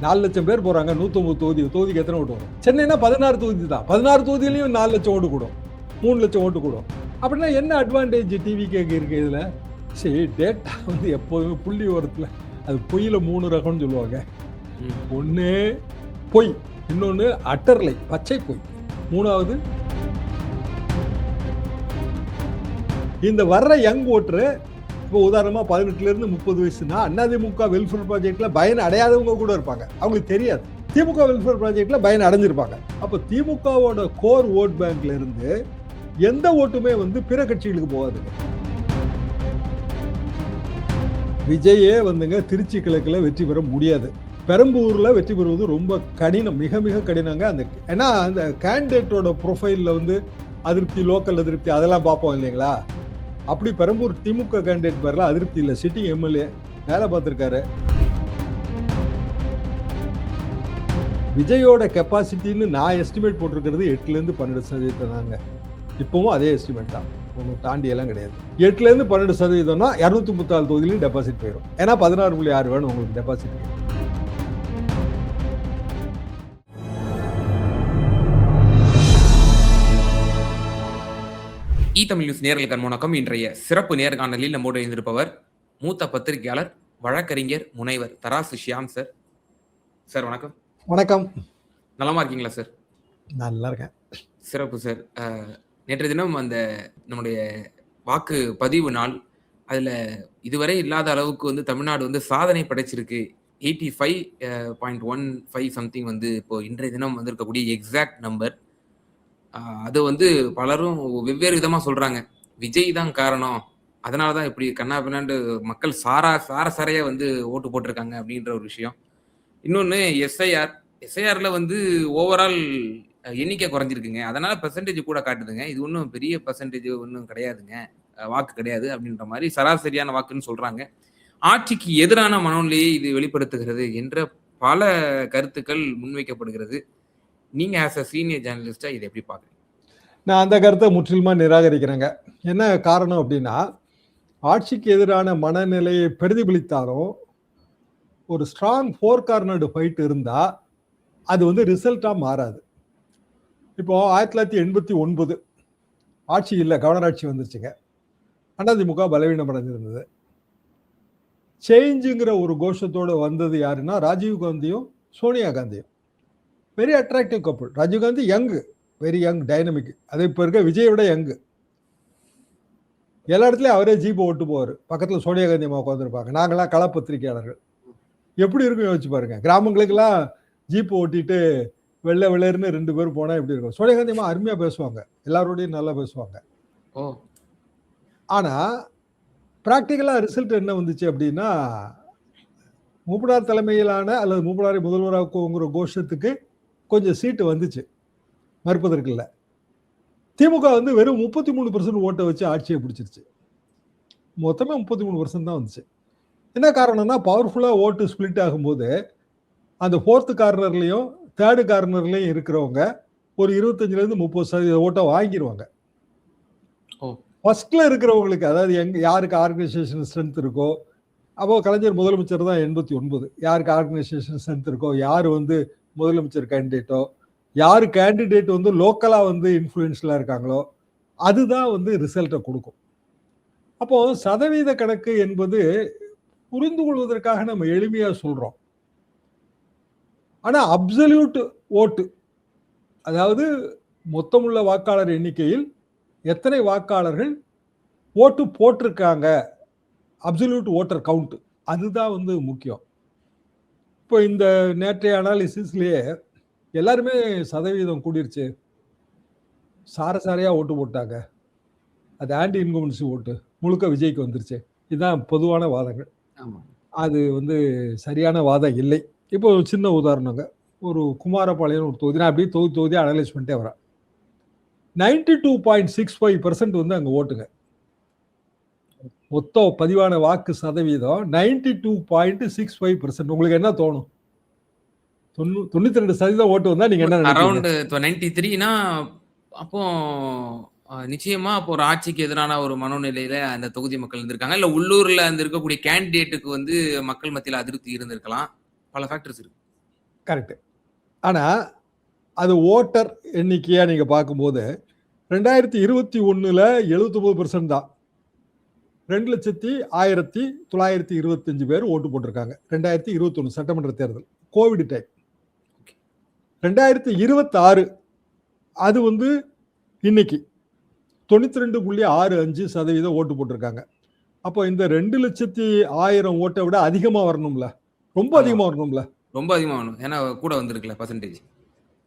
4 லட்சம் பேர் போறாங்க, 109 தொகுதிக்கு எத்தனை ஓட்டு வரும்? சென்னைனா 16 தொகுதி தான், 16 தொகுதியிலையும் 4 லட்சம் ஓட்டு கூடும், 3 லட்சம் ஓட்டு கூடும். அப்படின்னா என்ன அட்வான்டேஜ் டிவிகேக்கு இருக்கு இதுல? சரி, டேட்டா வந்து எப்போதுமே புள்ளி ஓரத்தில் அது பொய்யில 3 ரகம்னு சொல்லுவாங்க. ஒன்று பொய், இன்னொன்று அட்டர்லை பச்சை பொய், மூணாவது இந்த வர்ற யங் ஓட்டரு. இப்போ உதாரணமாக 18லேருந்து 30 வயசுனா அதிமுக வெல்ஃபேர் ப்ராஜெக்டில் பயன் அடையாதவங்க கூட இருப்பாங்க, அவங்களுக்கு தெரியாது. திமுக வெல்ஃபேர் ப்ராஜெக்டில் பயன் அடைஞ்சிருப்பாங்க. அப்போ திமுகவோட கோர் ஓட் பேங்க்ல இருந்து எந்த ஓட்டுமே வந்து பிற கட்சிகளுக்கு போகாதுங்க. விஜயே வந்துங்க திருச்சி கிழக்கில் வெற்றி பெற முடியாது, பெரம்பூரில் வெற்றி பெறுவது ரொம்ப கடினம், மிக மிக கடினங்க. ஏன்னா அந்த கேண்டிடேட்டோட ப்ரொஃபைலில் வந்து அதிருப்தி, லோக்கல் அதிருப்தி அதெல்லாம் பார்ப்போம் இல்லைங்களா? அப்படி பெரம்பூர் திமுக கேண்டிடேட் பேரில் அதிருப்தி இல்லை, சிட்டிங் எம்எல்ஏ வேலை பார்த்துருக்காரு. விஜயோட கெப்பாசிட்டின்னு நான் எஸ்டிமேட் போட்டிருக்கிறது 8லேருந்து 12% தாங்க. இப்பவும் அதே எஸ்டிமேட் தான், ஒன்றும் தாண்டியெல்லாம் கிடையாது. 8லேருந்து 12%னா 234 தொகுதியிலும் டெபாசிட் போயிடும். ஏன்னா 16.6 வேணும் உங்களுக்கு டெபாசிட். தமிழ் நியூஸ் நேயர்களுக்கு வணக்கம். இன்றைய சிறப்பு நேர்காணலில் நம்மோடு இருந்திருப்பவர் மூத்த பத்திரிகையாளர், வழக்கறிஞர், முனைவர் தராசு ஷியாம் சார். சார் வணக்கம். வணக்கம். நலமா இருக்கீங்களா சார்? நல்லா இருக்கேன். சிறப்பு சார். நேற்றைய தினம் அந்த நம்முடைய வாக்கு பதிவு நாள், அதில் இதுவரை இல்லாத அளவுக்கு வந்து தமிழ்நாடு வந்து சாதனை படைச்சிருக்கு. 85.15 சம்திங் வந்து இப்போ இன்றைய தினம் வந்திருக்கக்கூடிய எக்ஸாக்ட் நம்பர். அது வந்து பலரும் வெவ்வேறு விதமா சொல்றாங்க. விஜய் தான் காரணம், அதனால தான் இப்படி கண்ணா பின்னாண்டு மக்கள் சாரையா வந்து ஓட்டு போட்டிருக்காங்க அப்படின்ற ஒரு விஷயம். இன்னொன்று எஸ்ஐஆர்ல வந்து ஓவரால் எண்ணிக்கை குறைஞ்சிருக்குங்க, அதனால பெர்சன்டேஜ் கூட காட்டுதுங்க. இது ஒன்றும் பெரிய பெர்சன்டேஜ் ஒன்றும் கிடையாதுங்க, வாக்கு கிடையாது அப்படின்ற மாதிரி சராசரியான வாக்குன்னு சொல்றாங்க. ஆட்சிக்கு எதிரான மனநிலையை இது வெளிப்படுத்துகிறது என்ற பல கருத்துக்கள் முன்வைக்கப்படுகிறது. நீங்க ஆஸ் அ சீனியர் ஜேர்னலிஸ்டா இதை எப்படி பாக்குறீங்க? நான் அந்த கருத்தை முற்றிலுமா நிராகரிக்கிறேங்க. என்ன காரணம் அப்படின்னா, ஆட்சிக்கு எதிரான மனநிலையை பிரதிபலித்தாலும் ஒரு ஸ்ட்ராங் 4 கார்னர்டு ஃபைட் இருந்தா அது வந்து ரிசல்ட்டா மாறாது. இப்போ 1989 ஆட்சி இல்லை, கவர்னர் ஆட்சி வந்துருச்சுங்க. அதிமுக பலவீனம் அடைஞ்சிருந்தது. சேஞ்சுங்கிற ஒரு கோஷத்தோடு வந்தது யாருன்னா ராஜீவ் காந்தியும் சோனியா காந்தியும். Very attractive couple. Rajiv Gandhi young, very young, dynamic. அதை இப்போ இருக்க விஜயை விட யங். எல்லா இடத்துலையும் அவரே ஜீப்பை ஓட்டு போவார், பக்கத்தில் சோனியா காந்தி அம்மா உட்காந்துருப்பாங்க. நாங்களாம் களப்பத்திரிகையாளர்கள். எப்படி இருக்கும் யோசிச்சு பாருங்க. கிராமங்களுக்கெல்லாம் ஜீப்பு ஓட்டிட்டு வெள்ளை வெள்ளேர்னு 2 பேர் போனால் எப்படி இருக்கும்? சோனியா காந்தி அம்மா அருமையாக பேசுவாங்க, எல்லாரோடையும் நல்லா பேசுவாங்க. ஆனால் ப்ராக்டிக்கலாக ரிசல்ட் என்ன வந்துச்சு அப்படின்னா, மூப்பனார் தலைமையிலான அல்லது மூப்பனாரை முதல்வராக்குங்கிற கோஷத்துக்கு கொஞ்சம் சீட்டு வந்துச்சு, மறுப்பதற்கு இல்லை. திமுக வந்து வெறும் 33% ஓட்டை வச்சு ஆட்சியை பிடிச்சிருச்சு. மொத்தமே 33% தான் வந்துச்சு. என்ன காரணம்னா, பவர்ஃபுல்லாக ஓட்டு ஸ்பிளிட் ஆகும்போது அந்த 4th கார்னர்லையும் 3rd கார்னர்லையும் இருக்கிறவங்க ஒரு 25லேருந்து 30% ஓட்டை வாங்கிடுவாங்க. ஃபர்ஸ்ட்ல இருக்கிறவங்களுக்கு, அதாவது யாருக்கு ஆர்கனைசேஷன் ஸ்ட்ரென்த் இருக்கோ, அப்போ கலைஞர் முதலமைச்சர் தான் 89. யாருக்கு ஆர்கனைசேஷன் ஸ்ட்ரென்த் இருக்கோ, யார் வந்து முதலமைச்சர் கேண்டிடேட்டோ, யார் கேண்டிடேட் வந்து லோக்கலாக வந்து இன்ஃப்ளூயன்ஸ்லாம் இருக்காங்களோ, அதுதான் வந்து ரிசல்ட்டை கொடுக்கும். அப்போ சதவீத கணக்கு என்பது புரிந்து கொள்வதற்காக நம்ம எளிமையாக சொல்றோம். ஆனால் அப்சல்யூட் ஓட்டு, அதாவது மொத்தமுள்ள வாக்காளர் எண்ணிக்கையில் எத்தனை வாக்காளர்கள் ஓட்டு போட்டிருக்காங்க, அப்சல்யூட் ஓட்டர் கவுண்ட், அதுதான் வந்து முக்கியம். இப்போ இந்த நேற்றைய அனாலிசிஸ்லேயே எல்லாருமே சதவீதம் கூடிருச்சு, சாரையாக ஓட்டு போட்டாங்க, அது ஆன்டி இன்கம்பன்சி ஓட்டு முழுக்க விஜய்க்கு வந்துருச்சு, இதுதான் பொதுவான வாதங்கள். அது வந்து சரியான வாதம் இல்லை. இப்போ சின்ன உதாரணங்க, ஒரு குமாரபாளையம் ஒரு தொகுதி, நான் அப்படியே தொகுதியாக அனலைஸ் பண்ணிட்டே வரேன். 92.65% வந்து அங்கே ஓட்டுங்க. மொத்த பதிவான வாக்கு சதவீதம் 92.65%. உங்களுக்கு என்ன தோணும்? 92% ஓட்டு வந்தா நீங்க என்ன அரௌண்ட் 93னா அப்போ நிச்சயமா அப்போ ஒரு ஆட்சிக்கு எதிரான ஒரு மனோநிலையில அந்த தொகுதி மக்கள் இருந்திருக்காங்க. இல்ல உள்ளூர்ல அந்த இருக்கக்கூடிய கேண்டிடேட்டுக்கு வந்து மக்கள் மத்தியில் அதிருப்தி இருந்திருக்கலாம். பல ஃபேக்டர்ஸ் இருக்கு. கரெக்ட். ஆனா அது ஓட்டர் எண்ணிக்கையா நீங்க பார்க்கும்போது 2021ல 79% தான். 2,01,925 பேர் ஓட்டு போட்டிருக்காங்க. 2021 சட்டமன்ற தேர்தல் கோவிட் டைம். 2026 அது வந்து இன்னைக்கு 92.65% ஓட்டு போட்டிருக்காங்க. அப்போ இந்த 2,00,000 ஓட்டை விட அதிகமா வரணும்ல, ரொம்ப ஆமா. அதிகமா வரணும்ல. ரொம்ப அதிகமா வேணும். ஏன்னா கூட வந்திருக்குல்ல பர்சன்டேஜ்.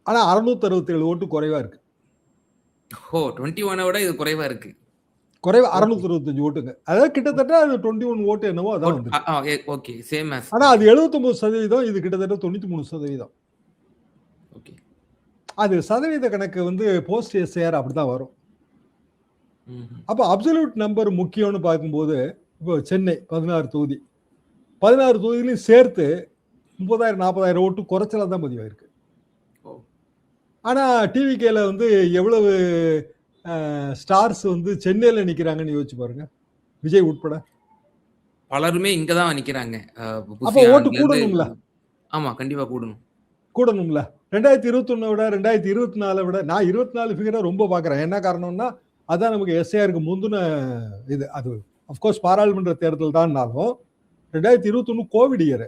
ஆனா 667 ஓட்டு குறைவா இருக்கு. ஓ! 21 விட இது குறைவா இருக்கு. குறைவா ஓகே. 625 ஓட்டுங்க. அதாவது கிட்டத்தட்ட அது 21 ஓட்டு என்னவோ அதான் வந்து. ஓகே. Same as. ஆனா அது 79%, இது கிட்டத்தட்ட 93%. ஓகே. அது சதவீத கணக்கு வந்து போஸ்ட் எஸ்ஏஆர் அப்படிதான் வரும். ம்ஹ்ம். அப்போ அப்சல்யூட் நம்பர் முக்கியம்னு பார்க்கும்போது இப்போ சென்னை 16 தொகுதி. 16 தொகுதியிலையும் சேர்த்து 30,000 40,000 ஓட்டு குறைச்சலா தான் பதிவாயிருக்கு. ஓ! ஆனா டிவிகேல வந்து எவ்வளவு ஸ்டார்ஸ் வந்து சென்னையில நிக்கிறாங்கன்னு யோசிச்சு பாருங்க, விஜய் உட்பட. பலருமே இங்க தான் நிக்கிறாங்க. அப்போ ஓட்டு கூடணும்ல. ஆமா, கண்டிப்பா கூடணும். கூடணும்ல. 2021 விட 2024 விட நான் 24 ஃபிகரை ரொம்ப பார்க்குறேன். என்ன காரணம்னா அதான் நமக்கு எஸ்ஏஆருக்கு முந்தின இது. அது அஃப்கோர்ஸ் பாராளுமன்ற தேர்தல் தான்னாலும் 2021 கோவிட் இயர்.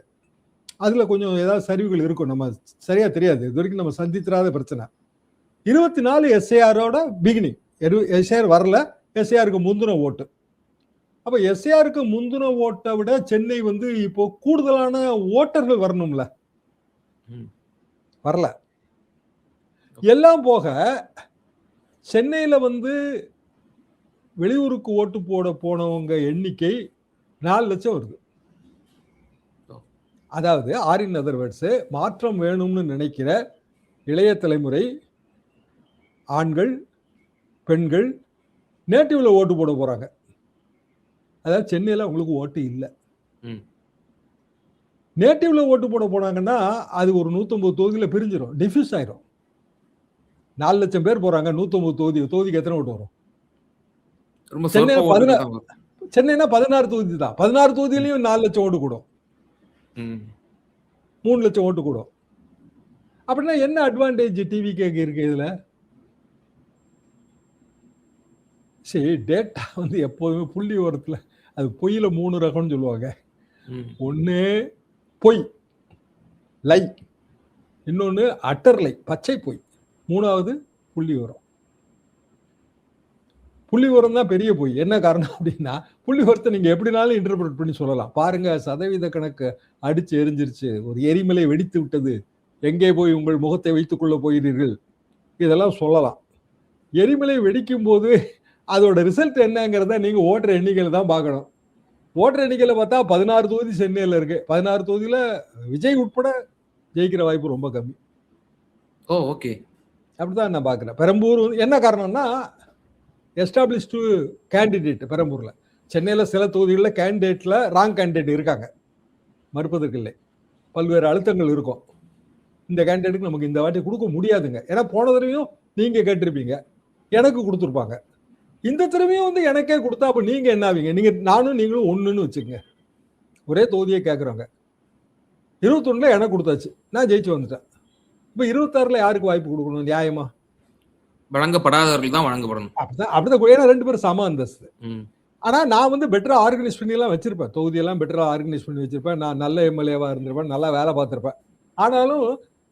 அதுல கொஞ்சம் ஏதாவது சரிவுகள் இருக்கும், நம்ம சரியா தெரியாது. இது வரைக்கும் நம்ம சந்தித்திராத பிரச்சனை. 24 எஸ்ஏஆரோட பிகினிங். எஸ்ஏஆர் வரல, எஸ்ஏஆருக்கு முந்தின ஓட்டு. அப்ப எஸ்ஏஆருக்கு முந்தின ஓட்டை விட சென்னை வந்து இப்போ கூடுதலான ஓட்டர்கள் வரணும்ல, வரல. எல்லாம் போக சென்னையில வந்து வெளியூருக்கு ஓட்டு போட போனவங்க எண்ணிக்கை 4 லட்சம் வருது. அதாவது ஆரின் அதர் வேர்ட்ஸ், மாற்றம் வேணும்னு நினைக்கிற இளைய தலைமுறை ஆண்கள் பெண்கள் நேட்டிவ்ல ஓட்டு போட போறாங்க. அதாவது சென்னையில உங்களுக்கு ஓட்டு இல்லை. நேட்டிவ்ல ஓட்டு போட போனாங்கன்னா அது ஒரு 150 தொகுதியில பிரிஞ்சிடும், டிஃப்யூஸ் ஆயிரும். 4 லட்சம் பேர் போறாங்க, 150 தொகுதிக்கு எத்தனை ஓட்டு வரும்? சென்னைனா 16 தொகுதி தான். 16 தொகுதியிலையும் 4 லட்சம் ஓட்டு கூடும், 3 லட்சம் ஓட்டு கூடும். அப்படின்னா என்ன அட்வான்டேஜ் டிவிக்கு இருக்கு இதுல? சரி, டேட்டா வந்து எப்போதுமே புள்ளி ஓரத்துல அது பொய்யில 3 ரகம்னு சொல்லுவாங்க. ஒன்னு பொய், லை. இன்னொன்னு அட்டர்லை, பச்சை பொய். மூணாவது புள்ளி உரம். புள்ளி உரம் தான் பெரிய பொய். என்ன காரணம் அப்படின்னா, புள்ளி உரத்தை நீங்க எப்படினாலும் இன்டர்பிரட் பண்ணி சொல்லலாம். பாருங்க, சதவீத கணக்கு அடிச்சு எரிஞ்சிருச்சு, ஒரு எரிமலை வெடித்து விட்டது, எங்கே போய் உங்கள் முகத்தை வைத்துக் கொள்ள போகிறீர்கள், இதெல்லாம் சொல்லலாம். எரிமலை வெடிக்கும் போது அதோட ரிசல்ட் என்னங்கிறத நீங்க ஓட்டுற எண்ணிக்கையில தான் பார்க்கணும். ஓட்டுற எண்ணிக்கையில பார்த்தா 16 தொகுதி சென்னையில இருக்கு. 16 தொகுதியில விஜய் உட்பட ஜெயிக்கிற வாய்ப்பு ரொம்ப கம்மி. ஓ, ஓகே. அப்படிதான் நான் பார்க்கிறேன். பெரம்பூர் என்ன காரணம்னா எஸ்டாப்ளிஷ்டு கேண்டிடேட் பெரம்பூர்ல. சென்னையில சில தொகுதிகளில் கேண்டிடேட்ல ராங் கேண்டிடேட் இருக்காங்க, மறுப்பதற்கு இல்லை. பல்வேறு அழுத்தங்கள் இருக்கும். இந்த கேண்டிடேட்டுக்கு நமக்கு இந்த வாட்டி கொடுக்க முடியாதுங்க, ஏன்னா போன தடவையும் நீங்க கேட்டிருப்பீங்க, எனக்கு கொடுத்துருப்பாங்க. இந்த தடவையும் வந்து எனக்கே கொடுத்தா அப்ப நீங்க என்ன ஆவீங்க? நீங்க நானும் நீங்களும் ஒண்ணுன்னு வச்சுக்கோங்க, ஒரே தொகுதியை கேட்கறவங்க. 21ல எனக்கு கொடுத்தாச்சு, நான் ஜெயிச்சு வந்துட்டேன். இப்ப 26ல யாருக்கு வாய்ப்பு கொடுக்கணும் நியாயமா? வழங்கப்படாதவர்கள் தான் வழங்கப்படணும். அப்படிதான். ஏன்னா 2 பேரும் சம அந்தஸ்து. ஆனா நான் வந்து பெட்டரா ஆர்கனைஸ் பண்ணி எல்லாம் வச்சிருப்பேன், தொகுதியெல்லாம் பெட்டரா ஆர்கனைஸ் பண்ணி வச்சிருப்பேன். நான் நல்ல எம்எல்ஏவா இருந்திருப்பேன், நல்லா வேலை பார்த்திருப்பேன். ஆனாலும்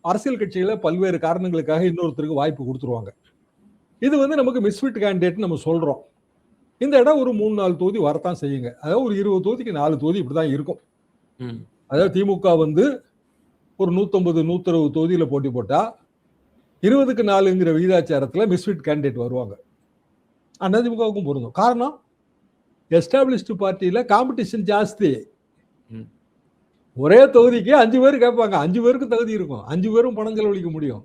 அரசியல் கட்சிகளை பல்வேறு காரணங்களுக்காக இன்னொருத்தருக்கு வாய்ப்பு கொடுத்துருவாங்க. இது வந்து நமக்கு மிஸ்ஃபிட் கேண்டிடேட் நம்ம சொல்றோம். இந்த இடம் ஒரு 3-4 தொகுதி வரத்தான் செய்யுங்க. அதாவது ஒரு 20 தொகுதிக்கு 4 தொகுதி இப்படிதான் இருக்கும். அதாவது திமுக வந்து ஒரு 150-160 தொகுதியில போட்டி போட்டா 20க்கு 4ங்கிற விகிதாச்சாரத்துல மிஸ்ஃபிட் கேண்டிடேட் வருவாங்க. அதிமுகவுக்கும் பொருந்தும். காரணம், எஸ்டாப்ளிஷ்டு பார்ட்டியில காம்படிஷன் ஜாஸ்தி. ஒரே தொகுதிக்கு 5 பேர் கேட்பாங்க, 5 பேருக்கு தகுதி இருக்கும், 5 பேரும் பணம் செலவழிக்க முடியும்.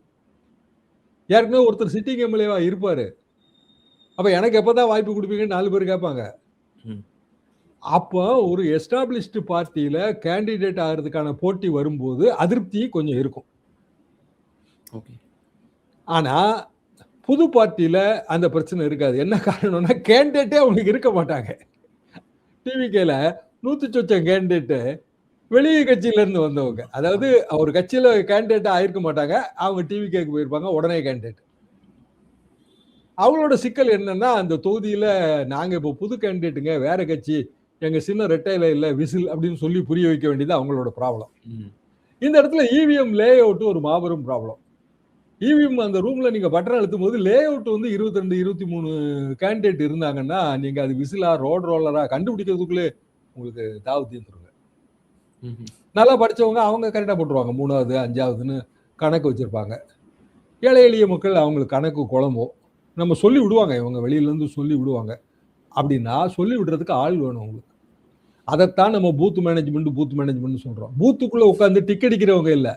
ஏற்கனவே ஒருத்தர் சிட்டிங் எம்எல்ஏவா இருப்பாரு, அப்ப எனக்கு எப்பதான் வாய்ப்பு கொடுப்பீங்கன்னு 4 பேர் கேட்பாங்க. அப்போ ஒரு எஸ்டாப்ளிஷ்டு பார்ட்டியில கேண்டிடேட் ஆகிறதுக்கான போட்டி வரும்போது அதிருப்தி கொஞ்சம் இருக்கும். ஆனா புது பார்ட்டியில அந்த பிரச்சனை இருக்காது. என்ன காரணம்னா கேண்டிடேட்டே அவங்களுக்கு இருக்க மாட்டாங்க. டிவிகேல 100 சொச்சம் கேண்டிடேட் வெளிய கட்சியில இருந்து வந்தவங்க. அதாவது ஒரு கட்சியில கேண்டிடேட் ஆயிருக்க மாட்டாங்க. அவங்க டிவிகேக்கு போயிருப்பாங்க. உடனே கேண்டிடேட். அவங்களோட சிக்கல் என்னன்னா, அந்த தொகுதியில நாங்க இப்போ புது கேண்டிடேட்டுங்க, வேற கட்சி. எங்க சின்னம் ரெட்டை இலை இல்ல, விசில் அப்படின்னு சொல்லி புரிய வைக்க வேண்டியது அவங்களோட ப்ராப்ளம். இந்த இடத்துல இவிஎம் லே அவுட் ஒரு மாபெரும் ப்ராப்ளம். இவிஎம் அந்த ரூம்ல நீங்க பட்டன் அழுத்தும் போது லே அவுட் வந்து 22, 23 கேண்டிடேட் இருந்தாங்கன்னா, நீங்க அது விசிலா, ரோட் ரோலரா கண்டுபிடிக்கிறதுக்குள்ளே உங்களுக்கு தாவு தீர்ந்துருங்க. நல்லா படிச்சவங்க அவங்க கரெக்டா போட்டுருவாங்க. 3வது, 5வதுன்னு கணக்கு வச்சிருப்பாங்க. ஏழை எளிய மக்கள் அவங்களுக்கு கணக்கு குழம்பும். நம்ம சொல்லி விடுவாங்க, இவங்க வெளியில இருந்து சொல்லி விடுவாங்க. அப்படின்னா சொல்லி விடுறதுக்கு ஆள் வேணும் உங்களுக்கு. அதைத்தான் நம்ம பூத் மேனேஜ்மெண்ட் சொல்றோம். பூத்துக்குள்ள உட்காந்து டிக் அடிக்கிறவங்க இல்ல.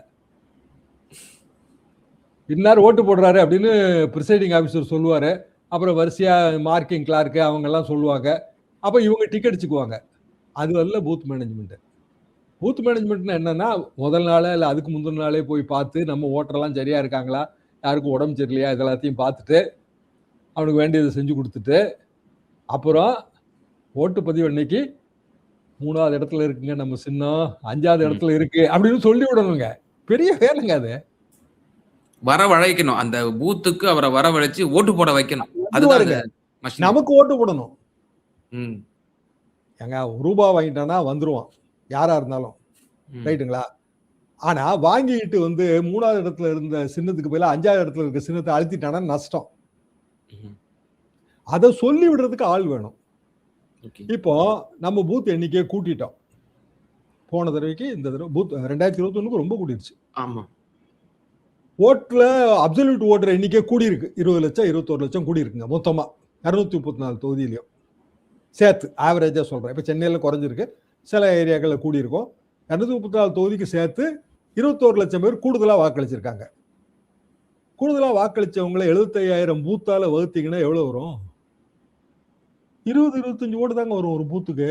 இன்னார் ஓட்டு போடுறாரு அப்படின்னு பிரிசைடிங் ஆபீசர் சொல்லுவாரு. அப்புறம் வரிசையா மார்க்கிங் கிளார்க்கு அவங்க எல்லாம் சொல்லுவாங்க. அப்ப இவங்க டிக் அடிச்சுக்குவாங்க. அது அல்ல பூத் மேனேஜ்மெண்ட். பூத் மேனேஜ்மெண்ட்னா என்னன்னா, முதல் நாளே இல்ல அதுக்கு முந்தின நாளே போய் பார்த்து நம்ம ஓட்டரெல்லாம் சரியா இருக்காங்களா, யாருக்கும் உடம்பு சரியில்லையா, இதெல்லாத்தையும் பார்த்துட்டு அவனுக்கு வேண்டியதை செஞ்சு கொடுத்துட்டு, அப்புறம் ஓட்டுப்பதிவு அன்னைக்கு 3வது இடத்துல இருக்குங்க நம்ம சின்னம், 5வது இடத்துல இருக்கு அப்படின்னு சொல்லி விடணுங்க. பெரிய வேலைங்க அது. வரவழைக்கணும். அந்த பூத்துக்கு அவரை வரவழைச்சு ஓட்டு போட வைக்கணும். அதுதான் அந்த மஷின். நமக்கு ஓட்டு போடணும். ம். ஏங்க ரூபாய் வாங்கிட்டானா வந்துருவான். யாரா இருந்தாலும். ரைட்டுங்களா? ஆனா வாங்கிட்டு வந்து 3வது இடத்துல இருந்த சின்னத்துக்கு பதிலா 5வது இடத்துல இருக்க சின்னத்தை அழுத்திட்டானா நஷ்டம். அதை சொல்லி விடுறதுக்கு ஆள் வேணும். இப்போ நம்ம பூத் எண்ணிக்கையை கூட்டிட்டோம். போன தடவைக்கு இந்த தடவை பூத் 2021 ரொம்ப கூட்டிருச்சு. ஆமா. ஓட்டுல அப்சல்யூட் ஓட்டர் எண்ணிக்கை கூடி இருக்கு. 20 லட்சம் 21 லட்சம் கூடி இருக்குங்க மொத்தமா 234 தொகுதியிலையும் சேர்த்து ஆவரேஜா சொல்றேன். இப்ப சென்னையில குறைஞ்சிருக்கு, சில ஏரியாக்கள்ல கூடி இருக்கும். 234 தொகுதிக்கு சேர்த்து 21 லட்சம் பேர் கூடுதலா வாக்களிச்சிருக்காங்க. கூடுதலா வாக்களிச்சவங்களை 75,000 பூத்தால வகுத்தீங்கன்னா எவ்வளவு வரும்? 20-25 ஓட்டு தாங்க வரும் ஒரு பூத்துக்கு.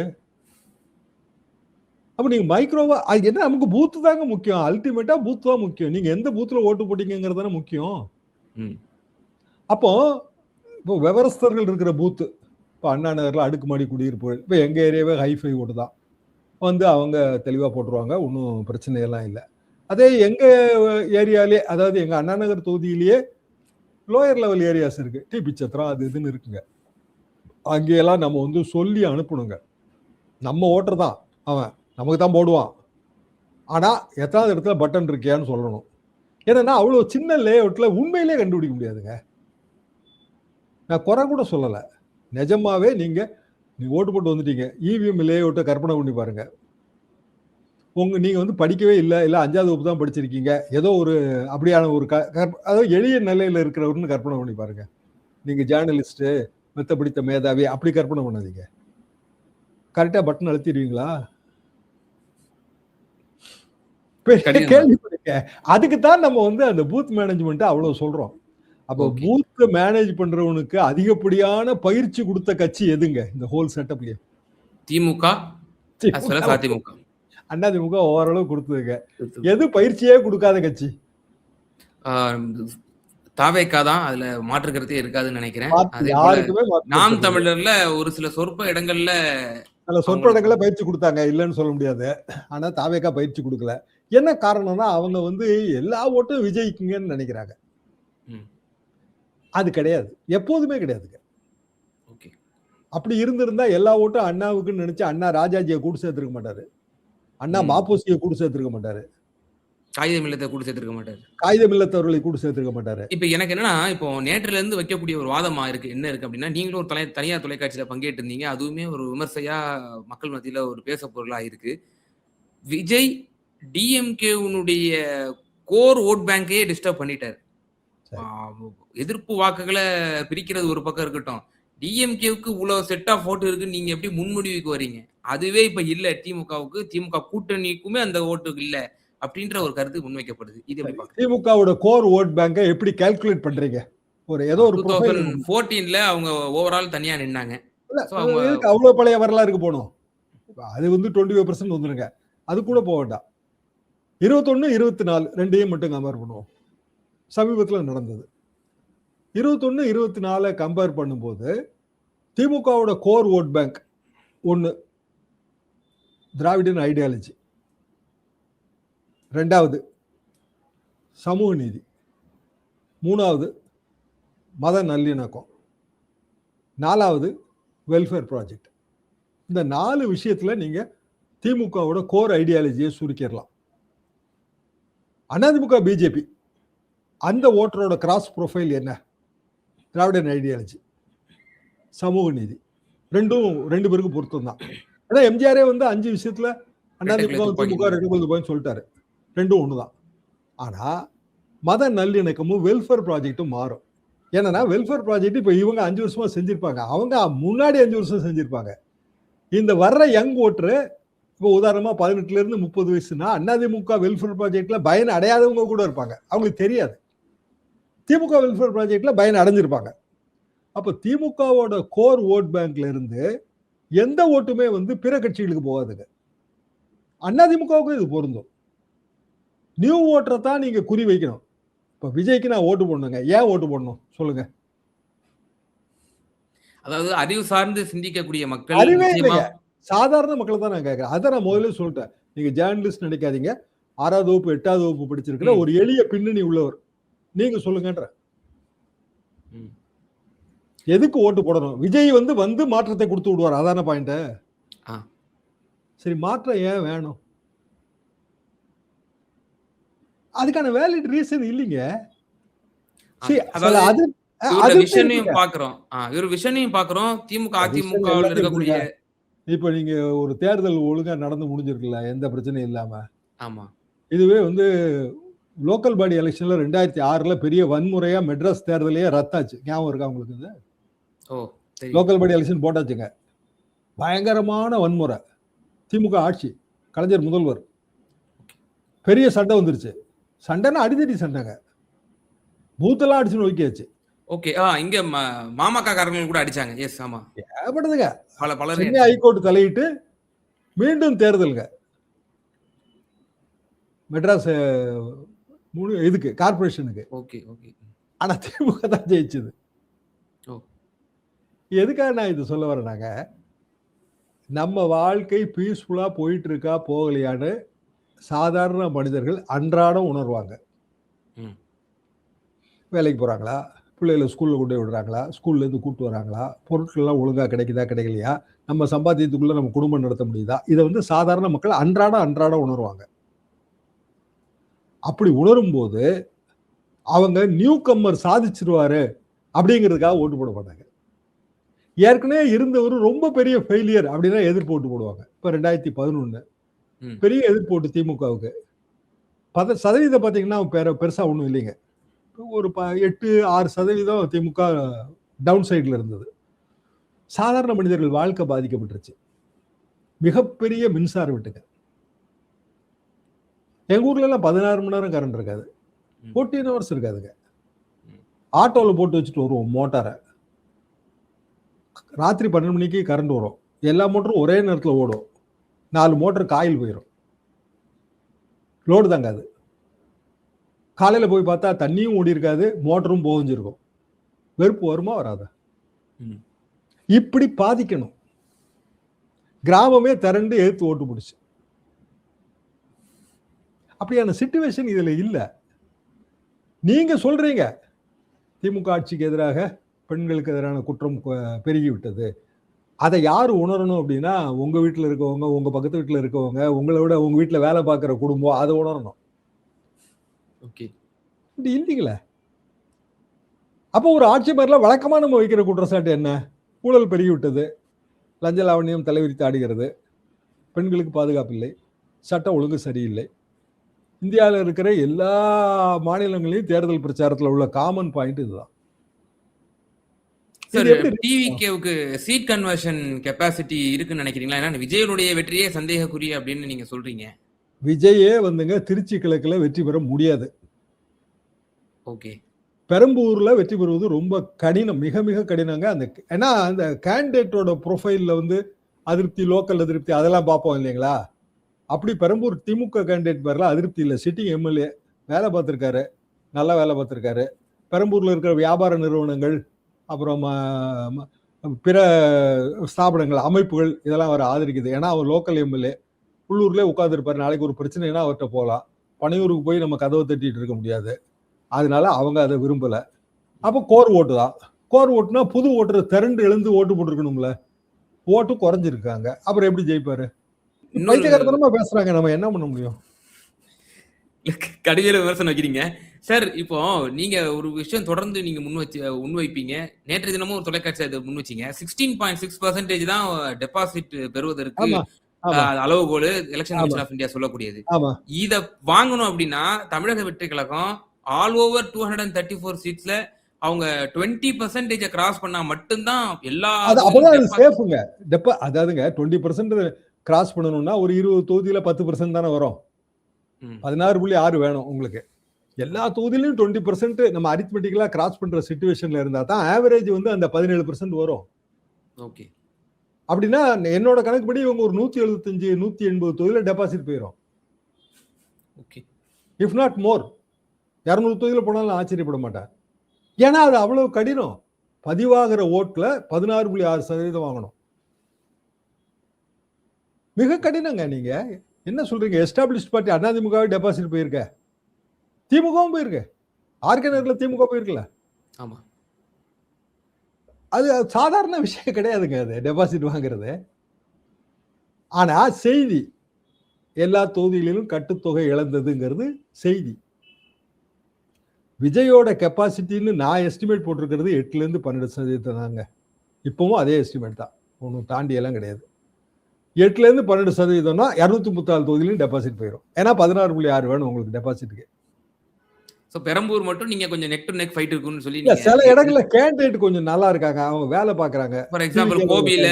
அப்ப நீங்க மைக்ரோவா என்ன, நமக்கு பூத்து தாங்க முக்கியம். அல்டிமேட்டா பூத் தான் முக்கியம். நீங்க எந்த பூத்துல ஓட்டு போட்டீங்கிறது தானே முக்கியம். அப்போ இப்போ விவரஸ்தர்கள் இருக்கிற பூத்து, இப்போ அண்ணா நகர்ல அடுக்குமாடி குடியிருப்பு, இப்போ எங்க ஏரியாவே ஹைஃபை ஓட்டு தான் வந்து அவங்க தெளிவா போட்டுருவாங்க. ஒன்றும் பிரச்சனையெல்லாம் இல்லை. அதே எங்க ஏரியாலே, அதாவது எங்க Anna Nagar தொகுதியிலேயே lower level areas இருக்கு, டி பிச்சத்திரம் அது இதுன்னு இருக்குங்க. அங்கேயெல்லாம் நம்ம வந்து சொல்லி அனுப்பணுங்க. நம்ம ஓட்டர் தான் அவன், நமக்கு தான் போடுவான். ஆனா எத்தனாவது இடத்துல பட்டன் இருக்கியான்னு சொல்லணும். ஏன்னா அவ்வளவு சின்ன லே அவுட்ல உண்மையிலே கண்டுபிடிக்க முடியாதுங்க. நான் குறை கூட சொல்லல, நிஜமாவே நீங்க ஓட்டு போட்டு வந்துட்டீங்க, இவிஎம் லே அவுட்டை கற்பனை பண்ணி பாருங்க. நீங்க வந்து படிக்கவே இல்லை, இல்ல 5வது வகுப்பு தான் படிச்சிருக்கீங்க, ஏதோ ஒரு அப்படியான ஒரு அதாவது எளிய நிலையில இருக்கிறவர்னு கற்பனை பண்ணி பாருங்க. நீங்க ஜேர்னலிஸ்ட், மெத்த பிடித்த மேதாவி, அப்படி கற்பனை பண்ணாதீங்க. கரெக்டா பட்டன் அழுத்திடுவீங்களா? கேள்விப்படுங்க. அதுக்கு தான் நம்ம வந்து அந்த பூத் மேனேஜ்மெண்ட் அவ்வளவு சொல்றோம். அப்ப பூத் மேனேஜ் பண்றவனுக்கு அதிகப்படியான பயிற்சி கொடுத்த கட்சி எதுங்க இந்த ஹோல் செட்டப்லயே? திமுக, அதிமுக. அதிமுக ஓரளவு கொடுத்ததுங்க. எது பயிற்சியே கொடுக்காத கட்சி? தாவேகா தான். அதுல மாற்று கருத்தே இருக்காதுன்னு நினைக்கிறேன். நாம் தமிழர்ல ஒரு சில சொற்ப இடங்கள்ல பயிற்சி கொடுத்தாங்க, இல்லைன்னு சொல்ல முடியாது. ஆனா தாவேகா பயிற்சி கொடுக்கல. என்ன காரணம்னா அவங்க வந்து எல்லா ஓட்டும் விஜய்க்குங்கன்னு நினைக்கிறாங்க. அது கிடையாது, எப்போதுமே கிடையாதுங்க. அப்படி இருந்திருந்தா எல்லா ஓட்டும் அண்ணாவுக்குன்னு நினைச்சு அண்ணா ராஜாஜியை கூட்டு சேர்த்திருக்க மாட்டாரு, அண்ணா மாப்போசியை கூட்டு சேர்த்திருக்க மாட்டாரு, காகிதம் இல்லத்தை கூட சேர்த்திருக்க மாட்டாரு, காகிதம் இல்லத்தவர்களை கூட சேர்த்திருக்க மாட்டாரு. இப்ப எனக்கு என்னன்னா, இப்போ நேற்றுல இருந்து வைக்கக்கூடிய ஒரு வாதமா இருக்கு, என்ன இருக்கு அப்படின்னா, நீங்களும் ஒரு தனியார் தொலைக்காட்சியில பங்கேற்று இருந்தீங்க, அதுவுமே ஒரு விமர்சையா மக்கள் மத்தியில ஒரு பேச பொருளா இருக்கு. விஜய் டிஎம்கேவுடைய கோர் ஓட் பேங்கையே டிஸ்டர்ப் பண்ணிட்டாரு. எதிர்ப்பு வாக்குகளை பிரிக்கிறது ஒரு பக்கம் இருக்கட்டும், டிஎம்கேவுக்கு இவ்வளவு செட் ஆஃப் ஓட்டு இருக்குன்னு நீங்க எப்படி முன்முடிவுக்கு வரீங்க? அதுவே இப்ப இல்ல, திமுகவுக்கு, திமுக கூட்டணிக்குமே அந்த ஓட்டு இல்ல அப்படின்ற ஒரு கருத்து முன்வைக்கப்படுது. இது எப்படி பாக்குறீங்க? திமுகவோட கோர் ஓட் பேங்கை எப்படி கால்குலேட் பண்றீங்க? ஒரு ஏதோ ஒரு 2014ல அவங்க ஓவரால் தனியா நின்னாங்க. அவ்வளவு பழைய வரலாறுக்கு போனோம். அது வந்து 25% வந்துருங்க, அது கூட போக வேண்டாம். 21, 24 ரெண்டையும் மட்டும் கம்பேர் பண்ணுவோம். சமீபத்தில் நடந்தது 21, 24 கம்பேர் பண்ணும்போது திமுகவோட கோர் ஓட் பேங்க் ஒன்று திராவிடன் ஐடியாலஜி, ரெண்டாவது சமூக நீதி, மூணாவது மத நல்லிணக்கம், நாலாவது வெல்ஃபேர் ப்ராஜெக்ட். இந்த 4 விஷயத்துல நீங்க திமுகவோட கோர் ஐடியாலஜியை சுருக்கிடலாம். அதிமுக பிஜேபி அந்த ஓட்டரோட கிராஸ் ப்ரொஃபைல் என்ன? திராவிடன் ஐடியாலஜி, சமூக நீதி, ரெண்டு பேருக்கும் பொருத்தம் தான். ஏன்னா எம்ஜிஆரே வந்து 5 விஷயத்துல அதிமுக திமுக 2 சொல்லிட்டாரு, ரெண்டும் ஒண்ணுதான். ஆனா மத நல்லிணக்கமும் வெல்ஃபேர் ப்ராஜெக்டும் மாறும். ஏன்னா வெல்ஃபேர் ப்ராஜெக்ட் இப்ப இவங்க 5 வருஷமா செஞ்சிருப்பாங்க, அவங்க முன்னாடி 5 வருஷம் செஞ்சிருப்பாங்க. இந்த வர்ற யங் ஓட்டரு இப்போ உதாரணமா 18ல இருந்து 30 வயசுனா அதிமுக வெல்ஃபேர் ப்ராஜெக்ட்ல பயன் அடையாதவங்க கூட இருப்பாங்க, அவங்களுக்கு தெரியாது. திமுக வெல்ஃபேர் ப்ராஜெக்ட்ல பயன் அடைஞ்சிருப்பாங்க. அப்ப திமுகவோட கோர் ஓட் பேங்க்ல இருந்து எந்த ஓட்டுமே வந்து பிற கட்சிகளுக்கு போகாதுங்க. அதிமுகவுக்கும் இது பொருந்தும். நியூ ஓட்டரை தான் நீங்க குறி வைக்கணும். இப்ப விஜய்க்கு நான் ஓட்டு போடணுங்க, ஏன் ஓட்டு போடணும் சொல்லுங்க? அதாவது அறிவு சார்ந்து சிந்திக்கக்கூடிய மக்கள், அறிவே இல்லைங்க, சாதாரண மக்களை தான் நான் கேட்கிறேன். அதை நான் முதல்ல சொல்லிட்டேன். நீங்க ஜேர்னலிஸ்ட் நினைக்காதீங்க, 6வது வகுப்பு 8வது வகுப்பு படிச்சிருக்கிற ஒரு எளிய பின்னணி உள்ளவர், நீங்க சொல்லுங்கன்ற. எதுக்கு ஓட்டு போடணும்? விஜய் வந்து மாற்றத்தை கொடுத்து விடுவார், அதான பாயிண்ட். சரி, மாற்றம் ஏன் வேணும்? அதுக்கான வேலிட் ரீசன் இல்லைங்க. இப்ப நீங்க ஒரு தேர்தல் ஒழுங்கா நடந்து முடிஞ்சிருக்குல்ல, எந்த பிரச்சனையும் இல்லாம. ஆமா, இதுவே வந்து லோக்கல் பாடி எலெக்ஷன்ல 2006ல பெரிய வன்முறையா மெட்ராஸ் தேர்தலையே ரத்தாச்சு, ஞாபகம் இருக்கா உங்களுக்கு? இது லோக்கல் பாடி எலெக்ஷன் போட்டாச்சுங்க, பயங்கரமான வன்முறை, திமுக ஆட்சி, கலைஞர் முதல்வர், பெரிய சண்டை வந்துருச்சு. சண்டைன்னா அடிதடி சண்டைங்க, பூத்தெல்லாம் அடிச்சு நோக்கியாச்சு. இங்க மாமக காரங்க கூட அடிச்சாங்க. எஸ், ஆமா, ஏற்படுதுங்க. சென்னை ஹைகோர்ட் தலையிட்டு மீண்டும் தேர்தலுங்க, மெட்ராஸ் இதுக்கு கார்பரேஷனுக்கு. ஆனா திமுக தான் ஜெயிச்சது. எதுக்காக நான் இது சொல்ல வரேனாங்க, நம்ம வாழ்க்கை பீஸ்ஃபுல்லா போயிட்டு இருக்கா போகலையான்னு சாதாரண மனிதர்கள் அன்றாடம் உணர்வாங்க. வேலைக்கு போறாங்களா, பிள்ளைகளை ஸ்கூல்ல கொண்டு போய் விடுறாங்களா, ஸ்கூல்ல இருந்து கூப்பிட்டு வராங்களா, பொருட்கள்லாம் ஒழுங்கா கிடைக்குதா கிடைக்கலையா, நம்ம சம்பாத்தியத்துக்குள்ள நம்ம குடும்பம் நடத்த முடியுதா, இதை வந்து சாதாரண மக்கள் அன்றாடம் உணர்வாங்க. அப்படி உணரும் போது அவங்க நியூ கம்மர் சாதிச்சிருவாரு அப்படிங்கிறதுக்காக ஓட்டு போட மாட்டாங்க. ஏற்கனவே இருந்தவர் ரொம்ப பெரிய ஃபெயிலியர் அப்படின்னா எதிர்ப்பு ஓட்டு போடுவாங்க. இப்ப 2011 பெரிய எதிர்ப்பு ஓட்டு திமுகவுக்கு 10% பார்த்தீங்கன்னா பெருசா ஒன்றும் இல்லைங்க, ஒரு 8-6% திமுக டவுன் சைட்ல இருந்தது. சாதாரண மனிதர்கள் வாழ்க்கை பாதிக்கப்பட்டுருச்சு. மிகப்பெரிய மின்சார வெட்டுங்க, எங்க ஊர்ல எல்லாம் 16 மணி நேரம் கரண்ட் இருக்காது, 14 hours இருக்காதுங்க. ஆட்டோவில் போட்டு வச்சுட்டு வருவோம் மோட்டாரை, ராத்திரி 12 மணிக்கு கரண்ட் வரும், எல்லா மோட்டரும் ஒரே நேரத்தில் ஓடும், 4 மோட்டர் காயில் போயிடும், லோடு தாங்காது. காலையில போய் பார்த்தா தண்ணியும் ஓடி இருக்காது, மோட்டரும் போஞ்சிருக்கும். வெறுப்பு வருமா வராதா? இப்படி பாதிக்கணும். கிராமமே திரண்டு எடுத்து ஓட்டு பிடிச்சு. அப்படியான சிச்சுவேஷன் இதுல இல்ல. நீங்க சொல்றீங்க திமுக ஆட்சிக்கு எதிராக பெண்களுக்கு எதிரான குற்றம் பெருகி விட்டது. அதை யாரு உணரணும் அப்படின்னா, உங்க வீட்டுல இருக்கவங்க, உங்க பக்கத்து வீட்டுல இருக்கவங்க, உங்களை விட உங்க வீட்டுல வேலை பார்க்கிற குடும்பம் அதை உணரணும். இப்படி இல்லைங்களே. அப்போ ஒரு ஆட்சி பேர்ல வழக்கமா நம்ம வைக்கிற குற்றச்சாட்டு என்ன? ஊழல் பெருகி விட்டது, லஞ்ச லாவணியம் தலைவிரித்து ஆடுகிறது, பெண்களுக்கு பாதுகாப்பு இல்லை, சட்டம் ஒழுங்கு சரியில்லை. இந்தியாவில் இருக்கிற எல்லா மாநிலங்களையும் தேர்தல் பிரச்சாரத்தில் உள்ள காமன் பாயிண்ட் இதுதான். டிவிகேவுக்கு சீட் கன்வர்ஷன் கெபாசிட்டி இருக்குன்னு நினைக்கிறீங்களா? ஏன்னா விஜயனுடைய வெற்றியே சந்தேகக்குறி அப்படின்னு நீங்க சொல்றீங்க. விஜயே வந்துங்க திருச்சி கிழக்குல வெற்றி பெற முடியாது. பெரம்பூர்ல வெற்றி பெறுவது ரொம்ப கடினம், மிக மிக கடினங்க. ஏன்னா அந்த கேண்டிடேட்டோட ப்ரொஃபைல்ல வந்து அதிருப்தி, லோக்கல் அதிருப்தி அதெல்லாம் பார்ப்போம் இல்லைங்களா? அப்படி பெரம்பூர் திமுக கேண்டிடேட் பேர்ல அதிருப்தி இல்லை. சிட்டிங் எம்எல்ஏ வேலை பார்த்துருக்காரு, நல்லா வேலை பார்த்துருக்காரு. பெரம்பூர்ல இருக்கிற வியாபார நிறுவனங்கள், அப்புறம் பிற ஸ்தாபனங்கள், அமைப்புகள் இதெல்லாம் அவர் ஆதரிக்குது. ஏன்னா அவர் லோக்கல் எம்எல்ஏ, உள்ளூர்லேயே உட்காந்துருப்பாரு. நாளைக்கு ஒரு பிரச்சனைனா அவர்கிட்ட போகலாம். பனையூருக்கு போய் நம்ம கதவை தட்டிட்டு இருக்க முடியாது. அதனால அவங்க அதை விரும்பல. அப்போ கோர் ஓட்டு தான். கோர் ஓட்டுனா புது ஓட்டுற திரண்டு எழுந்து ஓட்டு போட்டுருக்கணும்ல. ஓட்டு குறைஞ்சிருக்காங்க. அப்புறம் எப்படி ஜெயிப்பாரு? இன்னொரு பைத்தியக்காரத்தனமா பேசுறாங்க. நம்ம என்ன பண்ண முடியும்? கடுமையான விமர்சனம் வைக்கிறீங்க. சார், இப்போ நீங்க ஒரு விஷயம் தொடர்ந்து நீங்க முன்வைப்பீங்க. நேற்றைய தினமும் ஒரு தொலைக்காட்சி அதை முன்வச்சீங்க. 16.6% தான் டெபாசிட் பெறுவதற்கு ஆமா, ஆமா, அளவுகோல் எலெக்ஷன் ஆமா, கமிஷன் ஆஃப் இந்தியா சொல்லக்கூடியது. ஆமா. இத வாங்கணும் அப்படின்னா தமிழக வெற்றி கழகம் ஆல் ஓவர் 234 சீட்ஸ்ல அவங்க 20% கிராஸ் பண்ணா மட்டும்தான் எல்லா அப்பதான் அது சேஃபுங்க. அதாவதுங்க 20% கிராஸ் பண்ணணும்னா ஒரு 20 தொகுதியில 10% தானே வரும். 16.6 வேணும் உங்களுக்கு. எல்லா தொகுதியிலும் 20% நம்ம அரித்மெட்டிக்கலா கிராஸ் பண்ற சிச்சுவேஷன்ல இருந்தா தான் ஆவரேஜ் வந்து அந்த 17% வரும். ஓகே. அப்படின்னா என்னோட கணக்குப்படி இவங்க ஒரு 175 180 தொகுதியில டெபாசிட் போயிடும். ஓகே. இஃப் நாட் மோர் 200 தொகுதியில போனாலும் ஆச்சரியப்பட மாட்டேன். ஏன்னா அது அவ்வளவு கடினம். பதிவாகிற ஓட்டுல 16.6% வாங்கணும். மிக கடினங்க. நீங்க என்ன சொல்றீங்க? எஸ்டாப்ளிஷ்ட் பார்ட்டி அதிமுகவே டெபாசிட் போயிருக்க, திமுகவும் போயிருக்கு. ஆர்கே நகர்ல திமுக போயிருக்கல. ஆமா. அது சாதாரண விஷயம் கிடையாதுங்க. அது டெபாசிட் வாங்குறது. ஆனா செய்தி எல்லா தொகுதிகளிலும் கட்டுத்தொகை இழந்ததுங்கிறது செய்தி. விஜயோட கெப்பாசிட்டின்னு நான் எஸ்டிமேட் போட்டிருக்கிறது 8ல இருந்து 12% தாங்க. இப்பவும் அதே எஸ்டிமேட் தான். ஒன்றும் தாண்டி எல்லாம் கிடையாது. 8ல இருந்து 12%னா 234 தொகுதியிலும் டெபாசிட் போயிடும். ஏன்னா 16.6 வேணும் உங்களுக்கு டெபாசிட்டுக்கு. சோ பெரம்பூர் மட்டும் நீங்க கொஞ்சம் நெக் டு நெக் ஃபைட் இருக்குன்னு சொல்லி இல்ல, சில இடங்கள்ல கேண்டிடேட் கொஞ்சம் நல்லா இருக்காங்க. அவங்க வேலை பார்க்கறாங்க. ஃபார் எக்ஸாம்பிள் கோபியில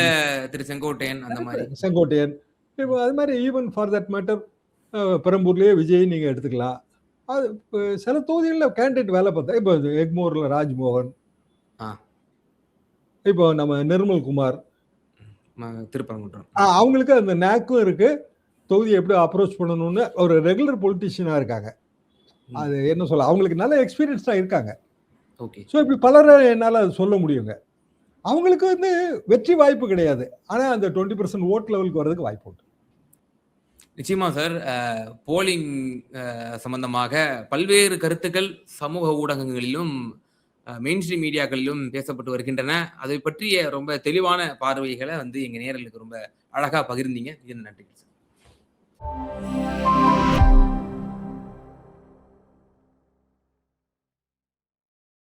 திரு செங்கோட்டையன் அந்த மாதிரி. செங்கோட்டையன். இப்போ அது மாதிரி ஈவன் ஃபார் தட் மேட்டர் பெரம்பூர்லயே விஜய் நீங்க எடுத்துக்கலாம். அது சில தொகுதிகளில் கேண்டிடேட் வேலை பார்த்தா இப்போ எக்மோர்ல ராஜ்மோகன், இப்போ நம்ம நிர்மல்குமார், திருப்பரங்குன்றம், அவங்களுக்கு அந்த நேக்கும் இருக்கு. தொகுதியை எப்படி அப்ரோச் பண்ணணும்னு ஒரு ரெகுலர் பொலிட்டிஷியனா இருக்காங்க. அது என்ன சொல்ல, அவங்களுக்கு நல்ல எக்ஸ்பீரியன்ஸா இருக்காங்க. ஓகே. ஸோ இப்படி பலரை என்னால் அது சொல்ல முடியுங்க. அவங்களுக்கு வந்து வெற்றி வாய்ப்பு கிடையாது. ஆனால் அந்த 20% ஓட் லெவலுக்கு வர்றதுக்கு வாய்ப்பு உண்டு. நிச்சயமா சார். போலிங் சம்பந்தமாக பல்வேறு கருத்துக்கள் சமூக ஊடகங்களிலும் மெயின் ஸ்ட்ரீம் மீடியாக்களிலும் பேசப்பட்டு வருகின்றன. அதை பற்றிய ரொம்ப தெளிவான பார்வைகளை வந்து எங்க நேயர்களுக்கு ரொம்ப அழகா பகிர்ந்தீங்க. இது நன்றி சார்.